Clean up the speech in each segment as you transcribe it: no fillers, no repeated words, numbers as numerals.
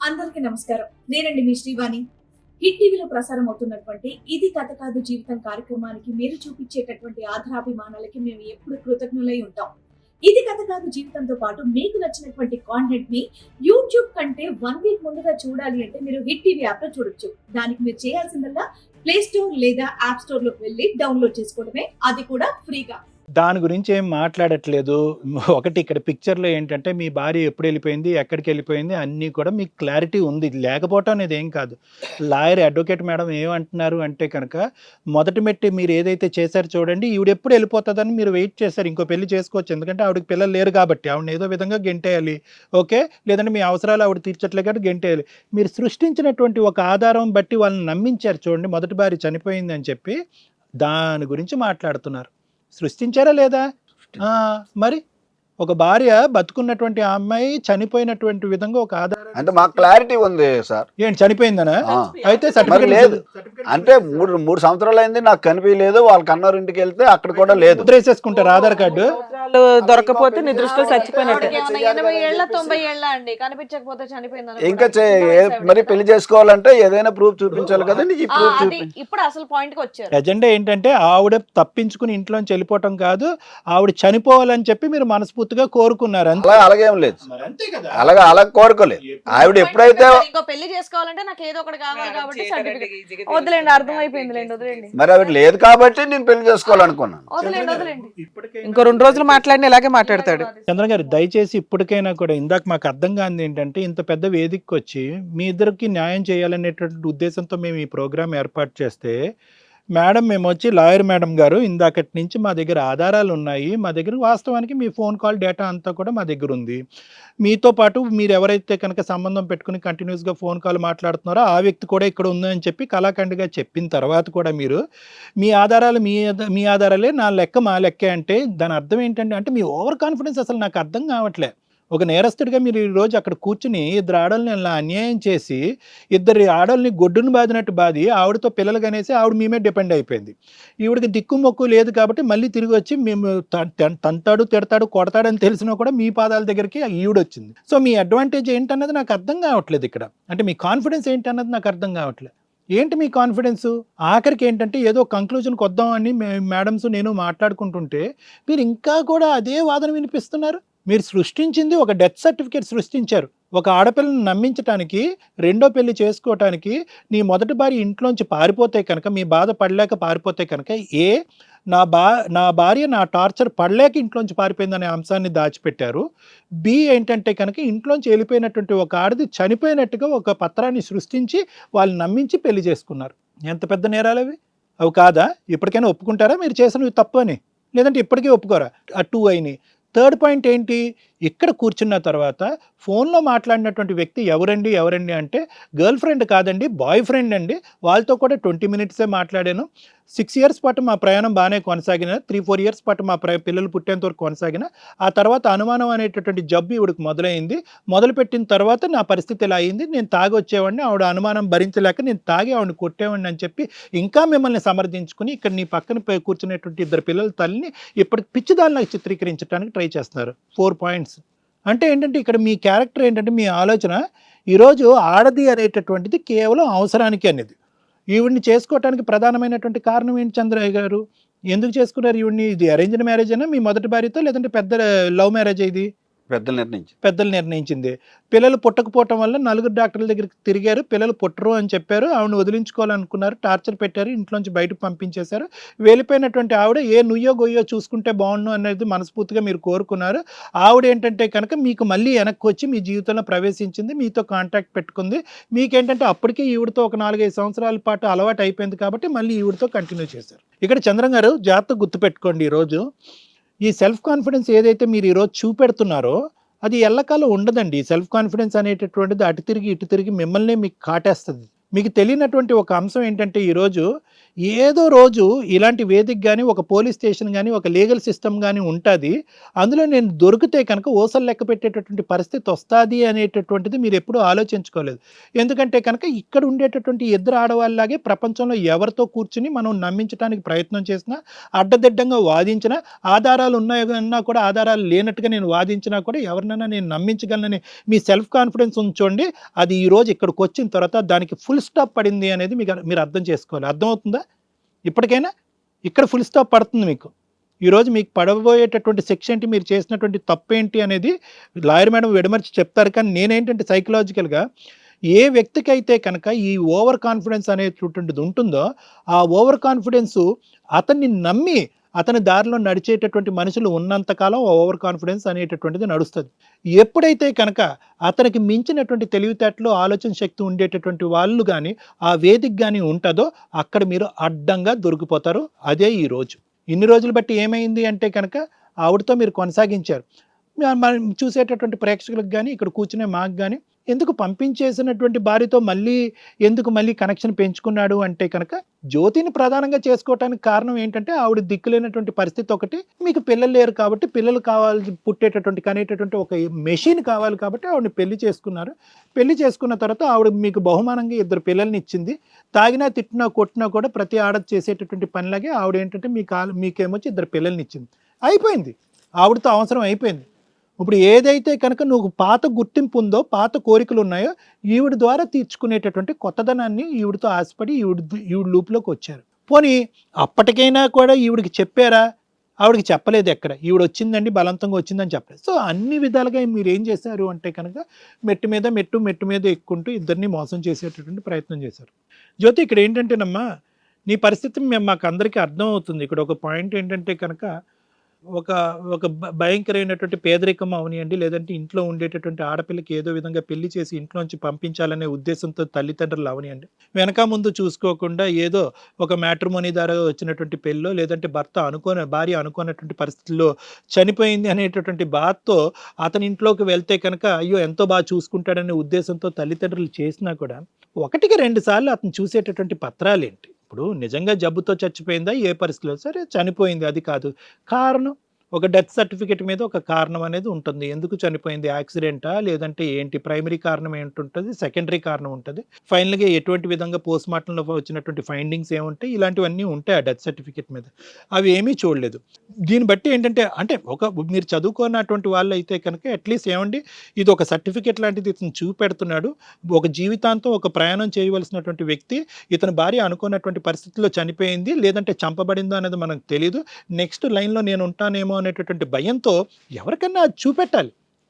అందరికీ నమస్కారం. నేనండి మీ శ్రీవాణి. హిట్ టీవీలో ప్రసారం అవుతున్నటువంటి ఇది కథ కాదు జీవితం కార్యక్రమానికి మీరు చూపించేటటువంటి ఆధారాభిమానాలకి మేము ఎప్పుడు కృతజ్ఞులై ఉంటాం. ఇది కథ కాదు జీవితంతో పాటు మీకు నచ్చినటువంటి కాంటెంట్ ని యూట్యూబ్ కంటే 1 వీక్ ముందుగా చూడాలి అంటే మీరు హిట్ టీవీ యాప్ లో చూడొచ్చు. దానికి మీరు చేయాల్సిందల్లా ప్లే స్టోర్ లేదా యాప్ స్టోర్ లోకి వెళ్ళి డౌన్లోడ్ చేసుకోవడమే, అది కూడా ఫ్రీగా. దాని గురించి ఏం మాట్లాడట్లేదు. ఒకటి ఇక్కడ పిక్చర్‌లో ఏంటంటే మీ భార్య ఎప్పుడు వెళ్ళిపోయింది, ఎక్కడికి వెళ్ళిపోయింది అన్నీ కూడా మీకు క్లారిటీ ఉంది. లేకపోవటం అనేది ఏం కాదు. లాయర్ అడ్వకేట్ మేడం ఏమంటున్నారు అంటే కనుక మొదటి మెట్టు మీరు ఏదైతే చేశారో చూడండి, ఈవిడ ఎప్పుడు వెళ్ళిపోతుందని మీరు వెయిట్ చేశారు. ఇంకో పెళ్లి చేసుకోవచ్చు. ఎందుకంటే ఆవిడకి పిల్లలు లేరు కాబట్టి ఆవిడని ఏదో విధంగా గెంటేయాలి. ఓకే, లేదంటే మీ అవసరాలు ఆవిడ తీర్చట్లే కాబట్టి గెంటేయాలి. మీరు సృష్టించినటువంటి ఒక ఆధారం బట్టి వాళ్ళని నమ్మించారు చూడండి, మొదటి భార్య చనిపోయింది అని చెప్పి. దాని గురించి మాట్లాడుతున్నారు. సృష్టించారా లేదా? మరి ఒక భార్య బతుకున్నటువంటి ఆ అమ్మాయి చనిపోయినటువంటి విధంగా ఒక ఆధారం అంటే మాకు క్లారిటీ ఉంది సార్. ఏంటి చనిపోయిందనా? అయితే మరి సర్టిఫికేట్ లేదు. అంటే మూడు సంవత్సరాలు అయింది, నాకు కనిపించలేదు. వాళ్ళ కన్నూరు ఇంటికి వెళ్తే అక్కడ కూడా లేదు. ముద్రేసేసుకుంటారు ఆధార్ కార్డు. దొరకపోతే నీ దృష్టిలో చచ్చిపోయినట్టు. 80 ఏళ్ళ 90 ఏళ్ళ అండి, కనిపించకపోతే చనిపోయింది. ఇంకా మరి పెళ్లి చేసుకోవాలంటే ఏదైనా ప్రూఫ్ చూపించాలి కదా. ఈ ప్రూఫ్ చూపించి ఇప్పుడు అసలు పాయింట్ కి వచ్చారు. ఎజెండా ఏంటంటే ఆవిడ తప్పించుకుని ఇంట్లోంచి వెళ్ళిపోవటం కాదు, ఆవిడ చనిపోవాలని చెప్పి మీరు మనస్ఫూర్తిగా కోరుకున్నారు. అలాగేం లేదు. అలా కోరుకోలేదు. ఆవిడ ఎప్పుడైతే ఇంకో పెళ్లి చేసుకోవాలంటే నాకు ఏదో ఒకటి కావాలి కాబట్టి సర్టిఫికేట్ వదిలేండి, అర్థమైపోయింది లేండి, వదిలేండి. మరి ఆవిడ లేదు కాబట్టి నేను పెళ్లి చేసుకోవాలనుకున్నాను. వదిలేండి. ఇంకో 2 రోజులు మాట్లాడిన ఇలాగే మాట్లాడతాడు. చంద్ర గారు దయచేసి ఇప్పటికైనా కూడా, ఇందాక మాకు అర్థం కానిది ఏంటంటే ఇంత పెద్ద వేదికకి వచ్చి మీ ఇద్దరికి న్యాయం చేయాలనేటువంటి ఉద్దేశంతో మేము ఈ ప్రోగ్రాం ఏర్పాటు చేస్తే, మేడం మేము వచ్చి లాయర్ మేడం గారు ఇందాకటి నుంచి మా దగ్గర ఆధారాలు ఉన్నాయి, మా దగ్గర వాస్తవానికి మీ ఫోన్ కాల్ డేటా అంతా కూడా మా దగ్గర ఉంది, మీతో పాటు మీరు ఎవరైతే కనుక సంబంధం పెట్టుకుని కంటిన్యూస్గా ఫోన్ కాల్ మాట్లాడుతున్నారో ఆ వ్యక్తి కూడా ఇక్కడ ఉందని చెప్పి కళాఖండిగా చెప్పిన తర్వాత కూడా మీరు మీ ఆధారాలు మీ ఆధారాలే, నా లెక్క మా లెక్కే అంటే దాని అర్థం ఏంటంటే, అంటే మీ ఓవర్ కాన్ఫిడెన్స్ అసలు నాకు అర్థం కావట్లే. ఒక నేరస్తుడిగా మీరు ఈరోజు అక్కడ కూర్చుని ఇద్దరు ఆడవాళ్ళని అలా అన్యాయం చేసి, ఇద్దరు ఆడవాళ్ళని గొడ్డును బాదినట్టు బాది ఆవిడతో పిల్లలు కనేసి ఆవిడ మీ మీద డిపెండ్ అయిపోయింది. ఈవిడికి దిక్కు మొక్కు లేదు కాబట్టి మళ్ళీ తిరిగి వచ్చి మేము తంతాడు తిడతాడు కొడతాడని తెలిసినా కూడా మీ పాదాల దగ్గరికి ఈవిడొచ్చింది. సో మీ అడ్వాంటేజ్ ఏంటన్నది నాకు అర్థం కావట్లేదు ఇక్కడ. అంటే మీ కాన్ఫిడెన్స్ ఏంటన్నది నాకు అర్థం కావట్లేదు. ఏంటి మీ కాన్ఫిడెన్స్? ఆఖరికి ఏంటంటే ఏదో కంక్లూజన్కి వద్దామని మేడమ్స్ నేను మాట్లాడుకుంటుంటే మీరు ఇంకా కూడా అదే వాదన వినిపిస్తున్నారు. మీరు సృష్టించింది ఒక డెత్ సర్టిఫికేట్ సృష్టించారు. ఒక ఆడపిల్లని నమ్మించడానికి, రెండో పెళ్లి చేసుకోవటానికి, నీ మొదటి భార్య ఇంట్లోంచి పారిపోతే కనుక, మీ బాధ పడలేక పారిపోతే కనుక, నా భార్య నా టార్చర్ పడలేక ఇంట్లోంచి పారిపోయిందనే అంశాన్ని దాచిపెట్టారు. బి ఏంటంటే కనుక ఇంట్లోంచి వెళ్ళిపోయినటువంటి ఒక ఆడది చనిపోయినట్టుగా ఒక పత్రాన్ని సృష్టించి వాళ్ళు నమ్మించి పెళ్లి చేసుకున్నారు. ఎంత పెద్ద నేరాలు అవి? అవి కాదా? ఇప్పటికైనా ఒప్పుకుంటారా మీరు చేసినవి తప్పు అని? లేదంటే ఇప్పటికీ ఒప్పుకోరా? ఆ 2 అయినాయి. థర్డ్ పాయింట్ ఏంటి? ఇక్కడ కూర్చున్న తర్వాత ఫోన్లో మాట్లాడినటువంటి వ్యక్తి ఎవరండి అంటే, గర్ల్ ఫ్రెండ్ కాదండి, బాయ్ ఫ్రెండ్ అండి, వాళ్ళతో కూడా 20 మినిట్సే మాట్లాడాను, 6 ఇయర్స్ పాటు మా ప్రయాణం బాగానే కొనసాగిన, 3-4 ఇయర్స్ పాటు మా పిల్లలు పుట్టేంత వరకు కొనసాగిన, ఆ తర్వాత అనుమానం అనేటటువంటి జబ్బు ఇవిడికి మొదలైంది, మొదలుపెట్టిన తర్వాత నా పరిస్థితి ఇలా అయింది, నేను తాగి వచ్చేవాడిని, ఆవిడ అనుమానం భరించలేక నేను తాగి ఆవిడని కొట్టేవాడిని అని చెప్పి ఇంకా మిమ్మల్ని సమర్థించుకుని ఇక్కడ నీ పక్కన కూర్చునేటువంటి 2 పిల్లల తల్లిని ఇప్పటికి పిచ్చిదానిలాగా చిత్రీకరించడానికి ట్రై చేస్తున్నారు. 4 పాయింట్స్ అంటే ఏంటంటే ఇక్కడ మీ క్యారెక్టర్ ఏంటంటే, మీ ఆలోచన ఈరోజు ఆడది అనేటటువంటిది కేవలం అవసరానికి అనేది. ఈవిడ్ని చేసుకోవటానికి ప్రధానమైనటువంటి కారణం ఏంటి చంద్రయ్య గారు? ఎందుకు చేసుకున్నారు ఈవిడ్ని? ఇది అరేంజ్డ్ మ్యారేజ్ అయినా మీ మొదటి భార్యతో, లేదంటే పెద్ద లవ్ మ్యారేజ్? ఇది పెద్దలు నిర్ణయించింది. పిల్లలు పుట్టకపోవటం వల్ల 4 డాక్టర్ల దగ్గరికి తిరిగారు, పిల్లలు పుట్టరు అని చెప్పారు, ఆవిడని వదిలించుకోవాలనుకున్నారు, టార్చర్ పెట్టారు, ఇంట్లోంచి బయటకు పంపించేశారు. వెళ్ళిపోయినటువంటి ఆవిడ నుయ్యో గొయ్యో చూసుకుంటే బాగుండు అనేది మనస్ఫూర్తిగా మీరు కోరుకున్నారు. ఆవిడ ఏంటంటే కనుక మీకు మళ్ళీ వెనక్కి వచ్చి మీ జీవితంలో ప్రవేశించింది, మీతో కాంటాక్ట్ పెట్టుకుంది. మీకేంటంటే అప్పటికే ఈవిడతో ఒక 4-5 సంవత్సరాల పాటు అలవాటు అయిపోయింది కాబట్టి మళ్ళీ ఈవిడతో కంటిన్యూ చేశారు. ఇక్కడ చంద్రం గారు జాగ్రత్తగా గుర్తుపెట్టుకోండి, ఈరోజు ఈ సెల్ఫ్ కాన్ఫిడెన్స్ ఏదైతే మీరు ఈరోజు చూపెడుతున్నారో అది ఎల్లకాలం ఉండదండి. సెల్ఫ్ కాన్ఫిడెన్స్ అనేటటువంటిది అటు తిరిగి ఇటు తిరిగి మిమ్మల్ని మీకు కాటేస్తుంది. మీకు తెలియనటువంటి ఒక అంశం ఏంటంటే ఈరోజు ఏదో రోజు ఇలాంటి వేదిక కానీ ఒక పోలీస్ స్టేషన్ కానీ ఒక లీగల్ సిస్టమ్ కానీ ఉంటుంది, అందులో నేను దొరికితే కనుక ఓసలు లెక్క పెట్టేటటువంటి పరిస్థితి వస్తుంది అనేటటువంటిది మీరు ఎప్పుడూ ఆలోచించుకోలేదు. ఎందుకంటే కనుక ఇక్కడ ఉండేటటువంటి ఇద్దరు ఆడవాళ్ళలాగే ప్రపంచంలో ఎవరితో కూర్చుని మనం నమ్మించడానికి ప్రయత్నం చేసినా, అడ్డదిడ్డంగా వాదించినా, ఆధారాలు ఉన్నాయన్నా కూడా ఆధారాలు లేనట్టుగా నేను వాదించినా కూడా ఎవరినైనా నేను నమ్మించగలనని మీ సెల్ఫ్ కాన్ఫిడెన్స్ ఉంచండి. అది ఈరోజు ఇక్కడికి వచ్చిన తర్వాత దానికి ఫుల్ స్టాప్ పడింది అనేది మీరు అర్థం చేసుకోవాలి. అర్థమవుతుందా? ఇప్పటికైనా ఇక్కడ ఫుల్ స్టాప్ పడుతుంది మీకు. ఈరోజు మీకు పడబోయేటటువంటి శిక్ష ఏంటి, మీరు చేసినటువంటి తప్పు ఏంటి అనేది లాయర్ మేడం విడమర్చి చెప్తారు. కానీ నేనేంటంటే సైకలాజికల్గా ఏ వ్యక్తికైతే కనుక ఈ ఓవర్ కాన్ఫిడెన్స్ అనేటువంటిది ఉంటుందో ఆ ఓవర్ కాన్ఫిడెన్స్ అతన్ని నమ్మి అతని దారిలో నడిచేటటువంటి మనుషులు ఉన్నంతకాలం ఓవర్ కాన్ఫిడెన్స్ అనేటటువంటిది నడుస్తుంది. ఎప్పుడైతే కనుక అతనికి మించినటువంటి తెలివితేటలు ఆలోచన శక్తి ఉండేటటువంటి వాళ్ళు కానీ ఆ వేదిక కానీ ఉంటుందో అక్కడ మీరు అడ్డంగా దొరికిపోతారు. అదే ఈరోజు ఇన్ని రోజులు బట్టి ఏమైంది అంటే కనుక ఆవిడతో మీరు కొనసాగించారు. మనం చూసేటటువంటి ప్రేక్షకులకు కానీ ఇక్కడ కూర్చునే మాకు కానీ ఎందుకు పంపించేసినటువంటి భార్యతో మళ్ళీ కనెక్షన్ పెంచుకున్నాడు అంటే కనుక జ్యోతిని ప్రధానంగా చేసుకోవటానికి కారణం ఏంటంటే ఆవిడ దిక్కులేనటువంటి పరిస్థితి ఒకటి, మీకు పిల్లలు లేరు కాబట్టి పిల్లలు కావాలి పుట్టేటటువంటి కనేటటువంటి ఒక మెషిన్ కావాలి కాబట్టి ఆవిడని పెళ్లి చేసుకున్నారు. పెళ్లి చేసుకున్న తర్వాత ఆవిడ మీకు బహుమానంగా 2 పిల్లల్ని ఇచ్చింది. తాగినా తిట్టినా కొట్టినా కూడా ప్రతి ఆడ చేసేటటువంటి పనిలాగే ఆవిడ ఏంటంటే మీకేమొచ్చి 2 పిల్లల్ని ఇచ్చింది. అయిపోయింది, ఆవిడతో అవసరం అయిపోయింది. ఇప్పుడు ఏదైతే కనుక నువ్వు పాత గుర్తింపు ఉందో, పాత కోరికలు ఉన్నాయో ఈవిడ ద్వారా తీర్చుకునేటటువంటి కొత్తదనాన్ని ఈవిడతో ఆశపడి ఈవిడ లూప్లోకి వచ్చారు. పోనీ అప్పటికైనా కూడా ఈవిడికి చెప్పారా? ఆవిడకి చెప్పలేదు. ఎక్కడ ఈవిడ వచ్చిందండి బలవంతంగా వచ్చిందని చెప్పలేదు. సో అన్ని విధాలుగా మీరు ఏం చేశారు అంటే కనుక మెట్టు మీద ఎక్కుంటూ ఇద్దరిని మోసం చేసేటటువంటి ప్రయత్నం చేశారు. జ్యోతి, ఇక్కడ ఏంటంటేనమ్మా నీ పరిస్థితి మాకు అందరికీ అర్థం అవుతుంది. ఇక్కడ ఒక పాయింట్ ఏంటంటే కనుక ఒక భయంకరమైనటువంటి పేదరికం అవనియండి, లేదంటే ఇంట్లో ఉండేటటువంటి ఆడపిల్లకి ఏదో విధంగా పెళ్లి చేసి ఇంట్లోంచి పంపించాలనే ఉద్దేశంతో తల్లిదండ్రులు అవనియండి వెనక ముందు చూసుకోకుండా ఏదో ఒక మ్యాట్రిమోనీ ద్వారా వచ్చినటువంటి పెళ్ళో, లేదంటే భార్య అనుకోనటువంటి పరిస్థితుల్లో చనిపోయింది అనేటటువంటి బాధతో అతని ఇంట్లోకి వెళ్తే కనుక అయ్యో ఎంతో బాగా చూసుకుంటాడనే ఉద్దేశంతో తల్లిదండ్రులు చేసినా కూడా 1-2 సార్లు అతను చూసేటటువంటి పత్రాలు ఏంటి? ఇప్పుడు నిజంగా జబ్బుతో చచ్చిపోయిందా, ఏ పరిస్థితిలో సరే చనిపోయింది, అది కాదు కారణం. ఒక డెత్ సర్టిఫికేట్ మీద ఒక కారణం అనేది ఉంటుంది. ఎందుకు చనిపోయింది, యాక్సిడెంటా లేదంటే ఏంటి, ప్రైమరీ కారణం ఏంటుంటుంది, సెకండరీ కారణం ఉంటుంది, ఫైనల్గా ఎటువంటి విధంగా పోస్ట్ మార్టంలో వచ్చినటువంటి ఫైండింగ్స్ ఏముంటాయి, ఇలాంటివన్నీ ఉంటాయి ఆ డెత్ సర్టిఫికేట్ మీద. అవి ఏమీ చూడలేదు. దీన్ని బట్టి ఏంటంటే అంటే మీరు చదువుకున్నటువంటి వాళ్ళు అయితే కనుక అట్లీస్ట్ ఏమండి ఇది ఒక సర్టిఫికేట్ లాంటిది ఇతను చూపెడుతున్నాడు. ఒక జీవితాంతం ఒక ప్రయాణం చేయవలసినటువంటి వ్యక్తి ఇతని భార్య అనుకున్నటువంటి పరిస్థితుల్లో చనిపోయింది లేదంటే చంపబడిందో అనేది మనకు తెలియదు. నెక్స్ట్ లైన్లో నేను ఉంటానేమో అనేటటువంటి భయంతో ఎవరికన్నా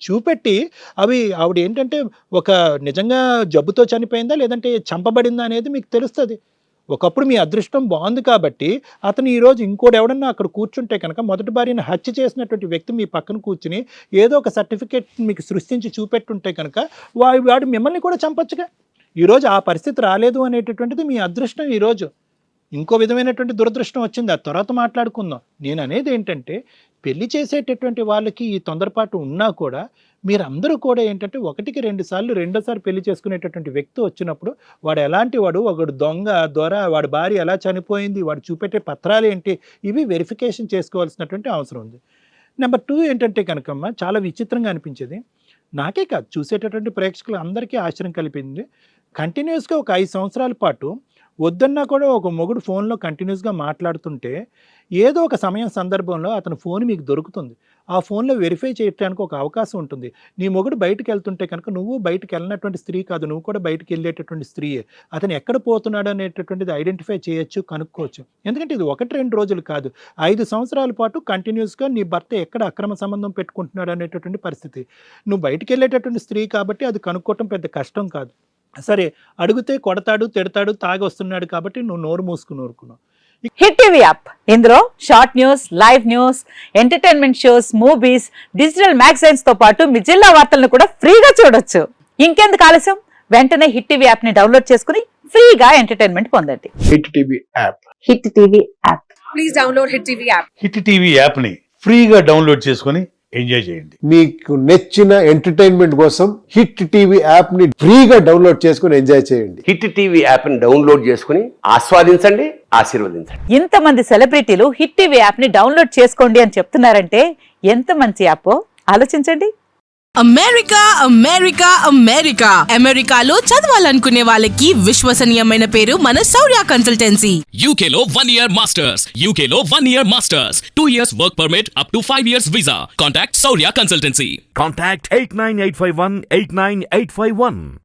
చూపెట్టి ఆవిడ ఏంటంటే ఒక నిజంగా జబ్బుతో చనిపోయిందా లేదంటే చంపబడిందా అనేది మీకు తెలుస్తుంది. ఒకప్పుడు మీ అదృష్టం బాగుంది కాబట్టి అతను ఈరోజు ఇంకోటి ఎవడన్నా అక్కడ కూర్చుంటే కనుక మొదటి భార్యను హత్య చేసినటువంటి వ్యక్తి మీ పక్కన కూర్చుని ఏదో ఒక సర్టిఫికేట్ మీకు సృష్టించి చూపెట్టుంటే కనుక వాడు మిమ్మల్ని కూడా చంపొచ్చుగా. ఈరోజు ఆ పరిస్థితి రాలేదు అనేటటువంటిది మీ అదృష్టం. ఈరోజు ఇంకో విధమైనటువంటి దురదృష్టం వచ్చింది, ఆ తర్వాత మాట్లాడుకుందాం. నేను అనేది ఏంటంటే పెళ్లి చేసేటటువంటి వాళ్ళకి ఈ తొందరపాటు ఉన్నా కూడా మీరందరూ కూడా ఏంటంటే 1-2 సార్లు రెండోసారి పెళ్లి చేసుకునేటటువంటి వ్యక్తి వచ్చినప్పుడు వాడు ఎలాంటి వాడు దొర, వాడి భార్య ఎలా చనిపోయింది, వాడు చూపెట్టే పత్రాలు ఏంటి, ఇవి వెరిఫికేషన్ చేసుకోవాల్సినటువంటి అవసరం ఉంది. నెంబర్ 2 ఏంటంటే కనుకమ్మ చాలా విచిత్రంగా అనిపించేది, నాకే కాదు చూసేటటువంటి ప్రేక్షకులు అందరికీ ఆశ్చర్యం కలిపింది. కంటిన్యూస్గా ఒక 5 సంవత్సరాల పాటు వద్దన్నా కూడా ఒక మొగుడు ఫోన్లో కంటిన్యూస్గా మాట్లాడుతుంటే ఏదో ఒక సందర్భంలో అతని ఫోన్ మీకు దొరుకుతుంది. ఆ ఫోన్లో వెరిఫై చేయడానికి ఒక అవకాశం ఉంటుంది. నీ మొగుడు బయటకు వెళ్తుంటే కనుక నువ్వు బయటకు వెళ్ళినటువంటి స్త్రీ కాదు, నువ్వు కూడా బయటకు వెళ్ళేటటువంటి స్త్రీయే. అతను ఎక్కడ పోతున్నాడు అనేటటువంటిది ఐడెంటిఫై చేయొచ్చు, కనుక్కోవచ్చు. ఎందుకంటే ఇది 1-2 రోజులు కాదు, 5 సంవత్సరాల పాటు కంటిన్యూస్గా నీ భర్త ఎక్కడ అక్రమ సంబంధం పెట్టుకుంటున్నాడు అనేటటువంటి పరిస్థితి. నువ్వు బయటకు వెళ్ళేటటువంటి స్త్రీ కాబట్టి అది కనుక్కోవటం పెద్ద కష్టం కాదు. సరే అడిగితే కొడతాడు, తిడతాడు, తాగి వస్తున్నాడు కాబట్టి నువ్వు నోరు మూసుకుని ఊరుకున్నావు. హిట్ టీవీ యాప్ ఇందులో short news, live news, entertainment shows, movies, digital magazines తో పాటు మీ జిల్లా వార్తలను కూడా ఫ్రీగా చూడొచ్చు. ఇంకెందుకు ఆలస్యం, వెంటనే హిట్ టీవీ యాప్ ని డౌన్లోడ్ చేసుకుని ఫ్రీగా ఎంటర్టైన్మెంట్ పొందండి. Hit TV app. Hit TV app. Please download hit TV app. Hit TV app ని ఫ్రీగా డౌన్లోడ్ చేసుకొని ఎంజాయ్ చేయండి. మీకు నచ్చిన ఎంటర్టైన్మెంట్ కోసం హిట్ టీవీ యాప్ ని ఫ్రీగా డౌన్లోడ్ చేసుకుని ఎంజాయ్ చేయండి. హిట్ టీవీ యాప్ ని డౌన్లోడ్ చేసుకుని ఆస్వాదించండి, ఆశీర్వదించండి. ఇంతమంది సెలబ్రిటీలు హిట్ టీవీ యాప్ ని డౌన్లోడ్ చేసుకోండి అని చెప్తున్నారంటే ఎంత మంచి యాప్ ఆలోచించండి. అమెరికా అమెరికా అమెరికా అమెరికాలో చదవాలనుకునే వాళ్ళకి విశ్వసనీయమైన పేరు మన శౌర్య కన్సల్టెన్సీ. UK లో 1 year masters, UK లో 1 year masters, 2 years work permit up to 5 years visa. Contact Saurya Consultancy. Contact 89851 89851.